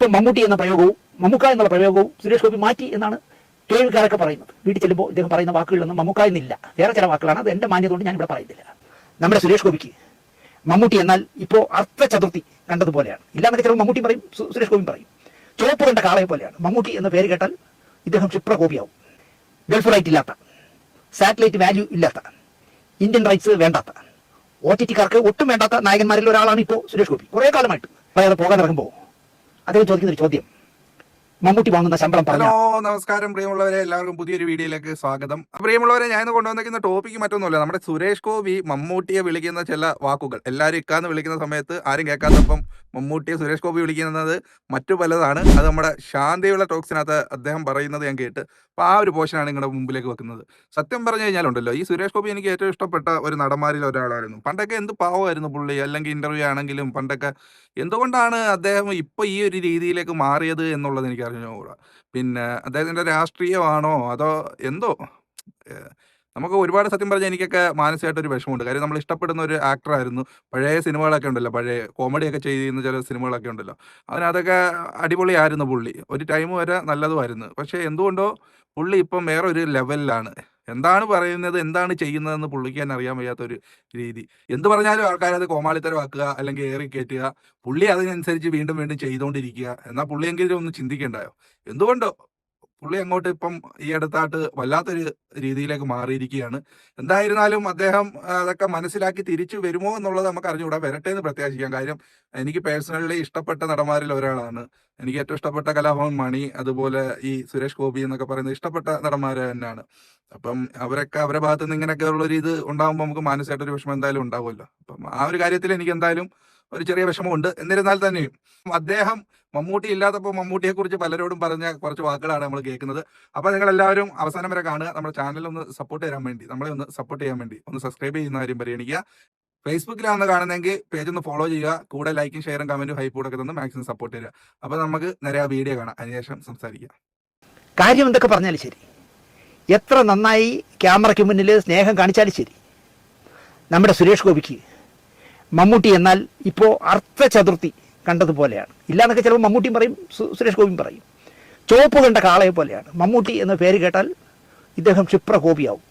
ഇപ്പം മമ്മൂട്ടി എന്ന പ്രയോഗവും മമ്മൂക്ക എന്നുള്ള പ്രയോഗവും സുരേഷ് ഗോപി മാറ്റി എന്നാണ് കേൾവിക്കാരൊക്കെ പറയുന്നത്. വീട്ടിൽ ചെല്ലുമ്പോൾ ഇദ്ദേഹം പറയുന്ന വാക്കുകളിലൊന്നും മമ്മൂക്ക എന്നില്ല, വേറെ ചില വാക്കുകളാണ്. അത് എൻ്റെ മാന്യത കൊണ്ട് ഞാൻ ഇവിടെ പറയുന്നില്ല. നമ്മുടെ സുരേഷ് ഗോപിക്ക് മമ്മൂട്ടി എന്നാൽ ഇപ്പോൾ അർത്ഥചതുർത്ഥി കണ്ടതുപോലെയാണ്. ഇല്ലാന്നൊക്കെ ചിലപ്പോൾ മമ്മൂട്ടി പറയും, സുരേഷ് ഗോപി പറയും. ചുവപ്പ് കണ്ട കാളയെ പോലെയാണ്. മമ്മൂട്ടി എന്ന പേര് കേട്ടാൽ ഇദ്ദേഹം ക്ഷിപ്രകോപിയാവും. ഗൾഫ് റൈറ്റ് ഇല്ലാത്ത, സാറ്റലൈറ്റ് വാല്യൂ ഇല്ലാത്ത, ഇന്ത്യൻ റൈറ്റ്സ് വേണ്ടാത്ത, OTT-കാർക്ക് ഒട്ടും വേണ്ടാത്ത നായകന്മാരിൽ ഒരാളാണ് ഇപ്പോൾ സുരേഷ് ഗോപി. കുറേ കാലമായിട്ട് അയാൾ പോകാൻ ഇറങ്ങുമ്പോൾ അദ്ദേഹം ചോദിക്കുന്നൊരു ചോദ്യം, മമ്മൂട്ടി വാങ്ങുന്ന ശമ്പളം പറഞ്ഞു. ഹലോ, നമസ്കാരം പ്രിയമുള്ളവരെ, എല്ലാവർക്കും പുതിയൊരു വീഡിയോയിലേക്ക് സ്വാഗതം. പ്രിയമുള്ളവരെ, ഞാൻ ഇന്ന് കൊണ്ടുവന്നിരിക്കുന്ന ടോപ്പിക്ക് മറ്റൊന്നുമല്ല, നമ്മുടെ സുരേഷ് ഗോപി മമ്മൂട്ടിയെ വിളിക്കുന്ന ചില വാക്കുകൾ. എല്ലാവരും ഇക്കാന്ന് വിളിക്കുന്ന സമയത്ത് ആരും കേൾക്കാത്തപ്പം മമ്മൂട്ടിയെ സുരേഷ് ഗോപി വിളിക്കുന്നത് മറ്റു പലതാണ്. അത് നമ്മുടെ ശാന്തിയുള്ള ടോക്സിനകത്ത് അദ്ദേഹം പറയുന്നത് ഞാൻ കേട്ട്. അപ്പോൾ ആ ഒരു പോർഷനാണ് നിങ്ങളുടെ മുമ്പിലേക്ക് വെക്കുന്നത്. സത്യം പറഞ്ഞു കഴിഞ്ഞാലുണ്ടല്ലോ, ഈ സുരേഷ് ഗോപി എനിക്ക് ഏറ്റവും ഇഷ്ടപ്പെട്ട ഒരു നടന്മാരിൽ ഒരാളായിരുന്നു. പണ്ടൊക്കെ എന്ത് പാവമായിരുന്നു പുള്ളി, അല്ലെങ്കിൽ ഇന്റർവ്യൂ ആണെങ്കിലും പണ്ടൊക്കെ. എന്തുകൊണ്ടാണ് അദ്ദേഹം ഇപ്പോൾ ഈ ഒരു രീതിയിലേക്ക് മാറിയത് എന്നുള്ളത് എനിക്ക് അറിഞ്ഞുകൂടാ. പിന്നെ അദ്ദേഹത്തിൻ്റെ രാഷ്ട്രീയമാണോ അതോ എന്തോ, നമുക്ക് ഒരുപാട് സത്യം പറഞ്ഞാൽ എനിക്കൊക്കെ മാനസികമായിട്ടൊരു വിഷമമുണ്ട്. കാര്യം നമ്മൾ ഇഷ്ടപ്പെടുന്ന ഒരു ആക്ടറായിരുന്നു. പഴയ സിനിമകളൊക്കെ ഉണ്ടല്ലോ, പഴയ കോമഡിയൊക്കെ ചെയ്യുന്ന ചില സിനിമകളൊക്കെ ഉണ്ടല്ലോ, അതിനകത്തൊക്കെ അടിപൊളിയായിരുന്നു പുള്ളി. ഒരു ടൈം വരെ നല്ലതുമായിരുന്നു. പക്ഷേ എന്തുകൊണ്ടോ പുള്ളി ഇപ്പം വേറെ ഒരു ലെവലിലാണ്. എന്താണ് പറയുന്നത്, എന്താണ് ചെയ്യുന്നതെന്ന് പുള്ളിക്ക് തന്നെ അറിയാൻ വയ്യാത്തൊരു രീതി. എന്ത് പറഞ്ഞാലും ആൾക്കാരത് കോമാളിത്തരമാക്കുക, അല്ലെങ്കിൽ ഏറി കയറ്റുക. പുള്ളി അതിനനുസരിച്ച് വീണ്ടും വീണ്ടും ചെയ്തുകൊണ്ടിരിക്കുക. എന്നാൽ പുള്ളിയെങ്കിലും ഒന്ന് ചിന്തിക്കണ്ടായോ? എന്തുകൊണ്ടോ പുള്ളി അങ്ങോട്ട് ഇപ്പം ഈ അടുത്തായിട്ട് വല്ലാത്തൊരു രീതിയിലേക്ക് മാറിയിരിക്കുകയാണ്. എന്തായിരുന്നാലും അദ്ദേഹം അതൊക്കെ മനസ്സിലാക്കി തിരിച്ചു വരുമോ എന്നുള്ളത് നമുക്ക് അറിഞ്ഞുകൂടാ. വരട്ടെ എന്ന് പ്രത്യാശിക്കാം. കാര്യം എനിക്ക് പേഴ്സണലി ഇഷ്ടപ്പെട്ട നടന്മാരിൽ ഒരാളാണ്. എനിക്ക് ഏറ്റവും ഇഷ്ടപ്പെട്ട കലാഭവൻ മണി, അതുപോലെ ഈ സുരേഷ് ഗോപി എന്നൊക്കെ പറയുന്നത് ഇഷ്ടപ്പെട്ട നടന്മാർ തന്നെയാണ്. അപ്പം അവരൊക്കെ അവരുടെ ഭാഗത്ത് നിന്ന് ഇങ്ങനെയൊക്കെ ഉള്ളൊരു ഇത് ഉണ്ടാകുമ്പോൾ നമുക്ക് മാനസികമായിട്ടൊരു വിഷമം എന്തായാലും ഉണ്ടാവുമല്ലോ. അപ്പം ആ ഒരു കാര്യത്തിൽ എനിക്ക് എന്തായാലും ഒരു ചെറിയ വിഷമമുണ്ട്. എന്നിരുന്നാൽ തന്നെയും അദ്ദേഹം മമ്മൂട്ടി ഇല്ലാത്തപ്പോൾ മമ്മൂട്ടിയെ കുറിച്ച് പലരോടും പറഞ്ഞ കുറച്ച് വാക്കുകളാണ് നമ്മൾ കേൾക്കുന്നത്. അപ്പോൾ നിങ്ങൾ എല്ലാവരും അവസാനം വരെ കാണുക. നമ്മുടെ ചാനൽ ഒന്ന് സപ്പോർട്ട് ചെയ്യാൻ വേണ്ടി, നമ്മളെ ഒന്ന് സപ്പോർട്ട് ചെയ്യാൻ വേണ്ടി ഒന്ന് സബ്സ്ക്രൈബ് ചെയ്യുന്ന കാര്യം പരിഗണിക്കുക. ഫേസ്ബുക്കിലാണ് കാണുന്നതെങ്കിൽ പേജ് ഒന്ന് ഫോളോ ചെയ്യുക. കൂടെ ലൈക്കും ഷെയറും കമന്റും ഹൈപ്പൂടൊക്കെ തന്ന് മാക്സിമം സപ്പോർട്ട് ചെയ്യുക. അപ്പോൾ നമുക്ക് നേരെ ആ വീഡിയോ കാണാം, അതിനുശേഷം സംസാരിക്കാം. കാര്യം എന്തൊക്കെ പറഞ്ഞാലും ശരി, എത്ര നന്നായി ക്യാമറയ്ക്ക് മുന്നിൽ സ്നേഹം കാണിച്ചാലും ശരി, നമ്മുടെ സുരേഷ് ഗോപിക്ക് മമ്മൂട്ടി എന്നാൽ ഇപ്പോൾ അർത്ഥചതുർത്ഥി കണ്ടതുപോലെയാണ്. ഇല്ലാന്നൊക്കെ ചിലപ്പോൾ മമ്മൂട്ടിയും പറയും, സുരേഷ് ഗോപിയും പറയും. ചുവപ്പ് കണ്ട കാളയെ പോലെയാണ്. മമ്മൂട്ടി എന്ന പേര് കേട്ടാൽ ഇദ്ദേഹം ക്ഷിപ്രകോപിയാവും.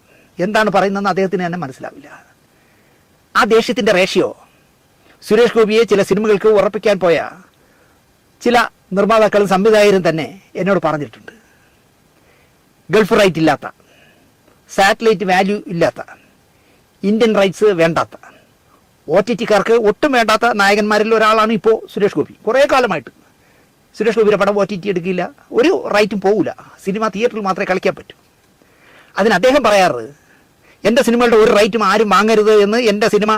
എന്താണ് പറയുന്നതെന്ന് അദ്ദേഹത്തിന് തന്നെ മനസ്സിലാവില്ല. ആ ദേഷ്യത്തിൻ്റെ റേഷ്യോ സുരേഷ് ഗോപിയെ ചില സിനിമകൾക്ക് ഉറപ്പിക്കാൻ പോയ ചില നിർമ്മാതാക്കളും സംവിധായകരും തന്നെ എന്നോട് പറഞ്ഞിട്ടുണ്ട്. ഗൾഫ് റൈറ്റ് ഇല്ലാത്ത, സാറ്റലൈറ്റ് വാല്യൂ ഇല്ലാത്ത, ഇന്ത്യൻ റൈറ്റ്സ് വേണ്ടാത്ത, OTT-കാർക്ക് ഒട്ടും വേണ്ടാത്ത നായകന്മാരിൽ ഒരാളാണ് ഇപ്പോൾ സുരേഷ് ഗോപി. കുറേ കാലമായിട്ട് സുരേഷ് ഗോപിയുടെ പടം OTT എടുക്കില്ല, ഒരു റൈറ്റും പോകില്ല, സിനിമ തിയേറ്ററിൽ മാത്രമേ കളിക്കാൻ പറ്റൂ. അതിന് അദ്ദേഹം പറയാറ്, എൻ്റെ സിനിമകളുടെ ഒരു റൈറ്റും ആരും വാങ്ങരുത് എന്ന് എൻ്റെ സിനിമ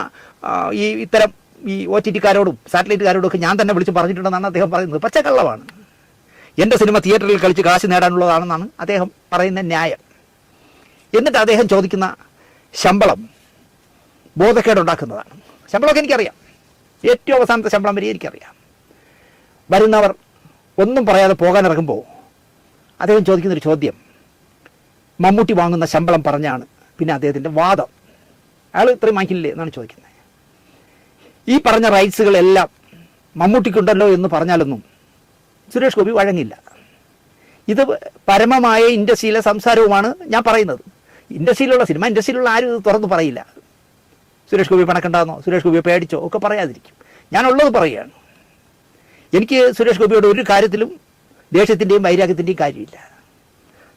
ഇത്തരം ഈ OTT-കാരോടും സാറ്റലൈറ്റുകാരോടും ഒക്കെ ഞാൻ തന്നെ വിളിച്ച് പറഞ്ഞിട്ടുണ്ടെന്നാണ് അദ്ദേഹം പറയുന്നത്. പച്ചക്കള്ളമാണ്. എൻ്റെ സിനിമ തിയേറ്ററിൽ കളിച്ച് കാശ് നേടാനുള്ളതാണെന്നാണ് അദ്ദേഹം പറയുന്ന ന്യായം. എന്നിട്ട് അദ്ദേഹം ചോദിക്കുന്ന ശമ്പളം ബോധക്കേടുണ്ടാക്കുന്നതാണ്. ശമ്പളമൊക്കെ എനിക്കറിയാം, ഏറ്റവും അവസാനത്തെ ശമ്പളം വരെ എനിക്കറിയാം. വരുന്നവർ ഒന്നും പറയാതെ പോകാനിറങ്ങുമ്പോൾ അദ്ദേഹം ചോദിക്കുന്നൊരു ചോദ്യം, മമ്മൂട്ടി വാങ്ങുന്ന ശമ്പളം പറഞ്ഞാണ് പിന്നെ അദ്ദേഹത്തിൻ്റെ വാദം. അയാൾ ഇത്രയും വാങ്ങിക്കില്ലേ എന്നാണ് ചോദിക്കുന്നത്. ഈ പറഞ്ഞ റൈറ്റ്സുകളെല്ലാം മമ്മൂട്ടിക്കുണ്ടല്ലോ എന്ന് പറഞ്ഞാലൊന്നും സുരേഷ് ഗോപി വഴങ്ങില്ല. ഇത് പരമമായ ഇൻഡസ്ട്രിയിലെ സംസാരവുമാണ് ഞാൻ പറയുന്നത്. ഇൻഡസ്ട്രിയിലുള്ള സിനിമ ഇൻഡസ്ട്രിയിലുള്ള ആരും ഇത് തുറന്ന് പറയില്ല. സുരേഷ് ഗോപി പണക്കണ്ടാന്നോ, സുരേഷ് ഗോപിയെ പേടിച്ചോ ഒക്കെ പറയാതിരിക്കും. ഞാനുള്ളത് പറയുകയാണ്. എനിക്ക് സുരേഷ് ഗോപിയോട് ഒരു കാര്യത്തിലും ദേഷ്യത്തിൻ്റെയും വൈരാഗ്യത്തിൻ്റെയും കാര്യമില്ല.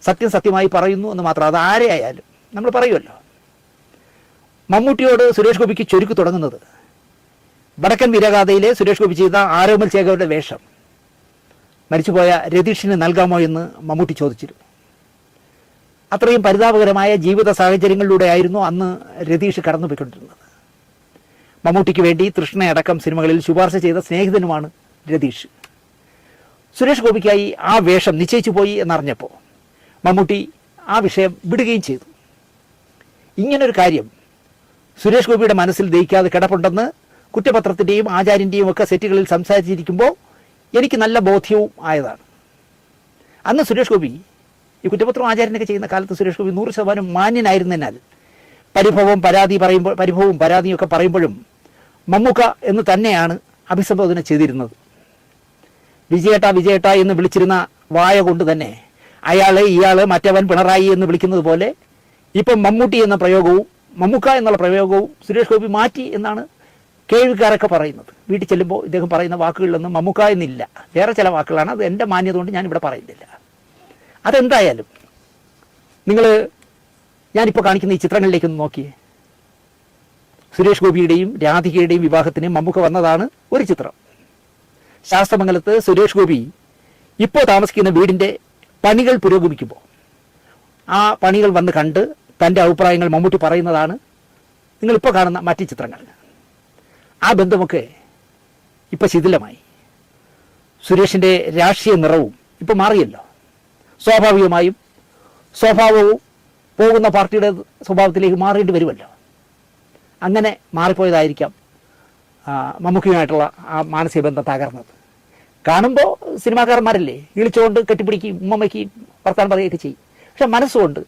സത്യം സത്യമായി പറയുന്നു എന്ന് മാത്രം. അത് ആരെ ആയാലും നമ്മൾ പറയുമല്ലോ. മമ്മൂട്ടിയോട് സുരേഷ് ഗോപിക്ക് ചൊരുക്ക് തുടങ്ങുന്നത് വടക്കൻ വീരഗാഥയിലെ സുരേഷ് ഗോപി ചെയ്ത ആരോമൽ ശേഖരുടെ വേഷം മരിച്ചുപോയ രതീഷിന് നൽകാമോ എന്ന് മമ്മൂട്ടി ചോദിച്ചിരുന്നു. അത്രയും പരിതാപകരമായ ജീവിത സാഹചര്യങ്ങളിലൂടെയായിരുന്നു അന്ന് രതീഷ് കടന്നുപോയിക്കൊണ്ടിരുന്നത്. മമ്മൂട്ടിക്ക് വേണ്ടി തൃഷ്ണയടക്കം സിനിമകളിൽ ശുപാർശ ചെയ്ത സ്നേഹിതനുമാണ് രതീഷ്. സുരേഷ് ഗോപിക്കായി ആ വേഷം നിശ്ചയിച്ചു പോയി എന്നറിഞ്ഞപ്പോൾ മമ്മൂട്ടി ആ വിഷയം വിടുകയും ചെയ്തു. ഇങ്ങനൊരു കാര്യം സുരേഷ് ഗോപിയുടെ മനസ്സിൽ ദഹിക്കാതെ കിടപ്പുണ്ടെന്ന് കുറ്റപത്രത്തിൻ്റെയും ആചാര്യൻ്റെയും ഒക്കെ സെറ്റുകളിൽ സംസാരിച്ചിരിക്കുമ്പോൾ എനിക്ക് നല്ല ബോധ്യവും ആയതാണ്. അന്ന് സുരേഷ് ഗോപി ഈ കുറ്റപത്രം ആചാര്യനൊക്കെ ചെയ്യുന്ന കാലത്ത് സുരേഷ് ഗോപി 100% മാന്യനായിരുന്നതിനാൽ പരിഭവവും പരാതിയും ഒക്കെ പറയുമ്പോഴും മമ്മൂക്ക എന്ന് തന്നെയാണ് അഭിസംബോധന ചെയ്തിരുന്നത്. വിജയേട്ട വിജയേട്ട എന്ന് വിളിച്ചിരുന്ന വായ കൊണ്ട് തന്നെ അയാൾ ഇയാൾ മറ്റവൻ പിണറായി എന്ന് വിളിക്കുന്നത് പോലെ ഇപ്പം മമ്മൂട്ടി എന്ന പ്രയോഗവും മമ്മൂക്ക എന്നുള്ള പ്രയോഗവും സുരേഷ് ഗോപി മാറ്റി എന്നാണ് കേൾവിക്കാരൊക്കെ പറയുന്നത്. വീട്ടിൽ ചെല്ലുമ്പോൾ ഇദ്ദേഹം പറയുന്ന വാക്കുകളിലൊന്നും മമ്മൂക്ക എന്നില്ല, വേറെ ചില വാക്കുകളാണ്. അത് എൻ്റെ മാന്യത കൊണ്ട് ഞാനിവിടെ പറയുന്നില്ല. അതെന്തായാലും നിങ്ങൾ ഞാനിപ്പോൾ കാണിക്കുന്ന ഈ ചിത്രങ്ങളിലേക്കൊന്ന് നോക്കിയേ. സുരേഷ് ഗോപിയുടെയും രാധികയുടെയും വിവാഹത്തിന് മമ്മൂക്ക വന്നതാണ് ഒരു ചിത്രം. ശാസ്തമംഗലത്ത് സുരേഷ് ഗോപി ഇപ്പോൾ താമസിക്കുന്ന വീടിൻ്റെ പണികൾ പുരോഗമിക്കുമ്പോൾ ആ പണികൾ വന്ന് കണ്ട് തൻ്റെ അഭിപ്രായങ്ങൾ മമ്മൂട്ടി പറയുന്നതാണ് നിങ്ങളിപ്പോൾ കാണുന്ന മറ്റ് ചിത്രങ്ങൾ. ആ ബന്ധമൊക്കെ ഇപ്പോൾ ശിഥിലമായി. സുരേഷിൻ്റെ രാഷ്ട്രീയ നിറവും ഇപ്പോൾ മാറിയല്ലോ. സ്വാഭാവികമായും സ്വഭാവവും പോകുന്ന പാർട്ടിയുടെ സ്വഭാവത്തിലേക്ക് മാറേണ്ടി വരുമല്ലോ. അങ്ങനെ മാറിപ്പോയതായിരിക്കാം മമ്മൂക്കിയുമായിട്ടുള്ള ആ മാനസിക ബന്ധം തകർന്നത്. കാണുമ്പോൾ സിനിമാക്കാരന്മാരല്ലേ, ഇളിച്ചുകൊണ്ട് കെട്ടിപ്പിടിക്കുകയും ഉമ്മമ്മയ്ക്ക് വർത്താനം പറയുകയൊക്കെ ചെയ്യും. പക്ഷെ മനസ്സുകൊണ്ട്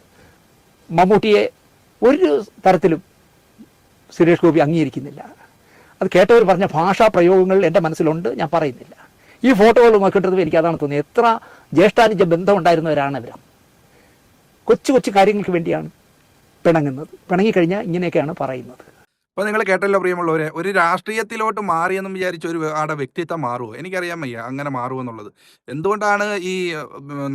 മമ്മൂട്ടിയെ ഒരു തരത്തിലും സുരേഷ് ഗോപി അംഗീകരിക്കുന്നില്ല. അത് കേട്ടവർ പറഞ്ഞ ഭാഷാ പ്രയോഗങ്ങൾ എൻ്റെ മനസ്സിലുണ്ട്, ഞാൻ പറയുന്നില്ല. ഈ ഫോട്ടോകൾ നോക്കിയിട്ടത് എനിക്ക് അതാണ് തോന്നിയത്. എത്ര ജ്യേഷ്ഠാനുജ ബന്ധം ഉണ്ടായിരുന്നവരാണ് ഇവർ. കൊച്ചു കൊച്ചു കാര്യങ്ങൾക്ക് വേണ്ടിയാണ് പിണങ്ങുന്നത്. പിണങ്ങിക്കഴിഞ്ഞാൽ ഇങ്ങനെയൊക്കെയാണ് പറയുന്നത്. അപ്പോൾ നിങ്ങൾ കേട്ടല്ലോ പ്രിയമുള്ളവരെ, ഒരു രാഷ്ട്രീയത്തിലോട്ട് മാറിയെന്നും വിചാരിച്ച് ഒരു ആടെ വ്യക്തിത്വം മാറുമോ? എനിക്കറിയാൻ വയ്യ അങ്ങനെ മാറുമെന്നുള്ളത്. എന്തുകൊണ്ടാണ് ഈ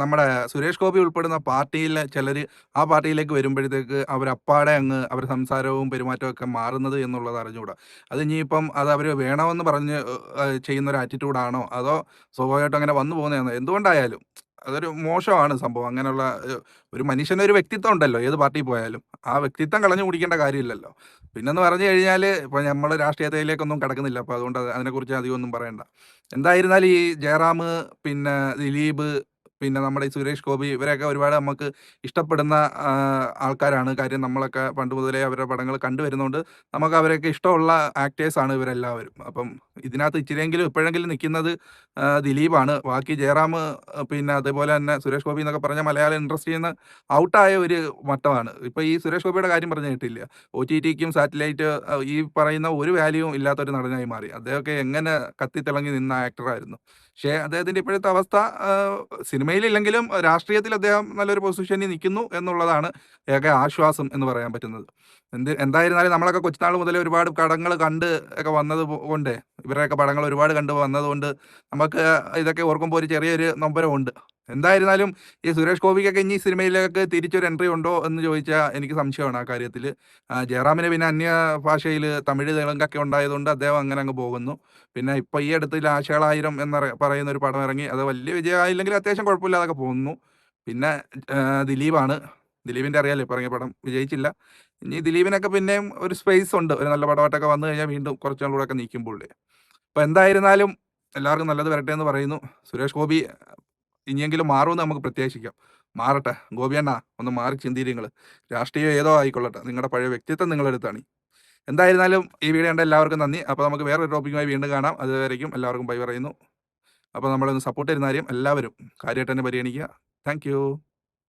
നമ്മുടെ സുരേഷ് ഗോപി ഉൾപ്പെടുന്ന പാർട്ടിയിലെ ചിലർ ആ പാർട്ടിയിലേക്ക് വരുമ്പോഴത്തേക്ക് അവരപ്പാടെ അങ്ങ് അവർ സംസാരവും പെരുമാറ്റവും ഒക്കെ മാറുന്നത് എന്നുള്ളത് അറിഞ്ഞുകൂടാ. അത് ഇനിയിപ്പം അത് അവർ വേണമെന്ന് പറഞ്ഞ് ചെയ്യുന്ന ഒരു ആറ്റിറ്റ്യൂഡാണോ അതോ സ്വാഭാവികമായിട്ടും അങ്ങനെ വന്നു പോകുന്നതാണോ? എന്തുകൊണ്ടായാലും അതൊരു മോശമാണ് സംഭവം. അങ്ങനെയുള്ള ഒരു മനുഷ്യനൊരു വ്യക്തിത്വം ഉണ്ടല്ലോ, ഏത് പാർട്ടിയിൽ പോയാലും. ആ വ്യക്തിത്വം കളഞ്ഞു കുടിക്കേണ്ട കാര്യമില്ലല്ലോ. പിന്നെന്ന് പറഞ്ഞു കഴിഞ്ഞാൽ ഇപ്പോൾ നമ്മൾ രാഷ്ട്രീയത്തിലേക്കൊന്നും കടക്കുന്നില്ല, അപ്പോൾ അതുകൊണ്ട് അതിനെക്കുറിച്ച് അധികം ഒന്നും പറയണ്ട. എന്തായിരുന്നാലും ഈ ജയറാം, പിന്നെ ദിലീപ്, പിന്നെ നമ്മുടെ ഈ സുരേഷ് ഗോപി, ഇവരൊക്കെ ഒരുപാട് നമുക്ക് ഇഷ്ടപ്പെടുന്ന ആൾക്കാരാണ്. കാര്യം നമ്മളൊക്കെ പണ്ട് മുതലേ അവരുടെ പടങ്ങൾ കണ്ടുവരുന്നതുകൊണ്ട് നമുക്ക് അവരൊക്കെ ഇഷ്ടമുള്ള ആക്ടേഴ്സാണ് ഇവരെല്ലാവരും. അപ്പം ഇതിനകത്ത് ഇച്ചിരിയെങ്കിലും ഇപ്പോഴെങ്കിലും നിൽക്കുന്നത് ദിലീപാണ്. ബാക്കി ജയറാം, പിന്നെ അതേപോലെ തന്നെ സുരേഷ് ഗോപി എന്നൊക്കെ പറഞ്ഞാൽ മലയാള ഇൻഡസ്ട്രിയിൽ നിന്ന് ഔട്ടായ ഒരു മട്ടമാണ്. ഇപ്പോൾ ഈ സുരേഷ് ഗോപിയുടെ കാര്യം പറഞ്ഞു കേട്ടില്ല, OTTക്കും സാറ്റലൈറ്റ് ഈ പറയുന്ന ഒരു വാല്യൂവും ഇല്ലാത്തൊരു നടനായി മാറി. അദ്ദേഹമൊക്കെ എങ്ങനെ കത്തിത്തിളങ്ങി നിന്ന ആക്ടറായിരുന്നു. പക്ഷേ അദ്ദേഹത്തിൻ്റെ ഇപ്പോഴത്തെ അവസ്ഥ സിനിമയിലില്ലെങ്കിലും രാഷ്ട്രീയത്തിൽ അദ്ദേഹം നല്ലൊരു പൊസിഷനിൽ നിൽക്കുന്നു എന്നുള്ളതാണ് ഏക ആശ്വാസം എന്ന് പറയാൻ പറ്റുന്നത്. എന്തായിരുന്നാലും നമ്മളൊക്കെ കൊച്ചുനാൾ മുതലേ ഒരുപാട് പടങ്ങൾ കണ്ട് ഒക്കെ വന്നത് കൊണ്ട്, ഇവരുടെയൊക്കെ പടങ്ങൾ ഒരുപാട് കണ്ട് വന്നതുകൊണ്ട് നമുക്ക് ഇതൊക്കെ ഓർക്കുമ്പോൾ ഒരു ചെറിയൊരു നൊമ്പരമുണ്ട്. എന്തായിരുന്നാലും ഈ സുരേഷ് ഗോപിക്കൊക്കെ ഇനി സിനിമയിലേക്ക് തിരിച്ചൊരു എൻട്രി ഉണ്ടോ എന്ന് ചോദിച്ചാൽ എനിക്ക് സംശയമാണ് ആ കാര്യത്തിൽ. ജയറാമിന് പിന്നെ അന്യ ഭാഷയിൽ തമിഴ് തെലുങ്കൊക്കെ ഉണ്ടായതുകൊണ്ട് അദ്ദേഹം അങ്ങനെ അങ്ങ് പോകുന്നു. പിന്നെ ഇപ്പോൾ ഈ അടുത്ത് ലാശകളായിരം പറയുന്ന ഒരു പടം ഇറങ്ങി, അത് വലിയ വിജയമായില്ലെങ്കിൽ അത്യാവശ്യം കുഴപ്പമില്ലാതൊക്കെ പോകുന്നു. പിന്നെ ദിലീപാണ്. ദിലീപിൻ്റെ അറിയാലോ, ഇപ്പോൾ ഇറങ്ങിയ പടം വിജയിച്ചില്ല. ഇനി ദിലീപിനൊക്കെ പിന്നെയും ഒരു സ്പേസ് ഉണ്ട്, ഒരു നല്ല പടമായിട്ടൊക്കെ വന്നു കഴിഞ്ഞാൽ വീണ്ടും കുറച്ച് നാളുകൂടെയൊക്കെ നിൽക്കുമ്പോൾ. അപ്പോൾ എന്തായിരുന്നാലും എല്ലാവർക്കും നല്ലത് വരട്ടെ എന്ന് പറയുന്നു. സുരേഷ് ഗോപി ഇനിയെങ്കിലും മാറുമെന്ന് നമുക്ക് പ്രത്യാശിക്കാം. മാറട്ടെ ഗോപിയണ്ണ, ഒന്ന് മാറി ചിന്തിരി. നിങ്ങൾ രാഷ്ട്രീയം ഏതോ ആയിക്കൊള്ളട്ടെ, നിങ്ങളുടെ പഴയ വ്യക്തിത്വം നിങ്ങളെടുത്താണ്. എന്തായിരുന്നാലും ഈ വീഡിയോ കണ്ട എല്ലാവർക്കും നന്ദി. അപ്പോൾ നമുക്ക് വേറൊരു ടോപ്പിക്കുമായി വീണ്ടും കാണാം. അതുവരേക്കും എല്ലാവർക്കും ബൈ പറയുന്നു. അപ്പോൾ നമ്മളൊന്ന് സപ്പോർട്ട് ചെയ്യുന്ന കാര്യം എല്ലാവരും കാര്യമായിട്ട് തന്നെ പരിഗണിക്കുക. താങ്ക്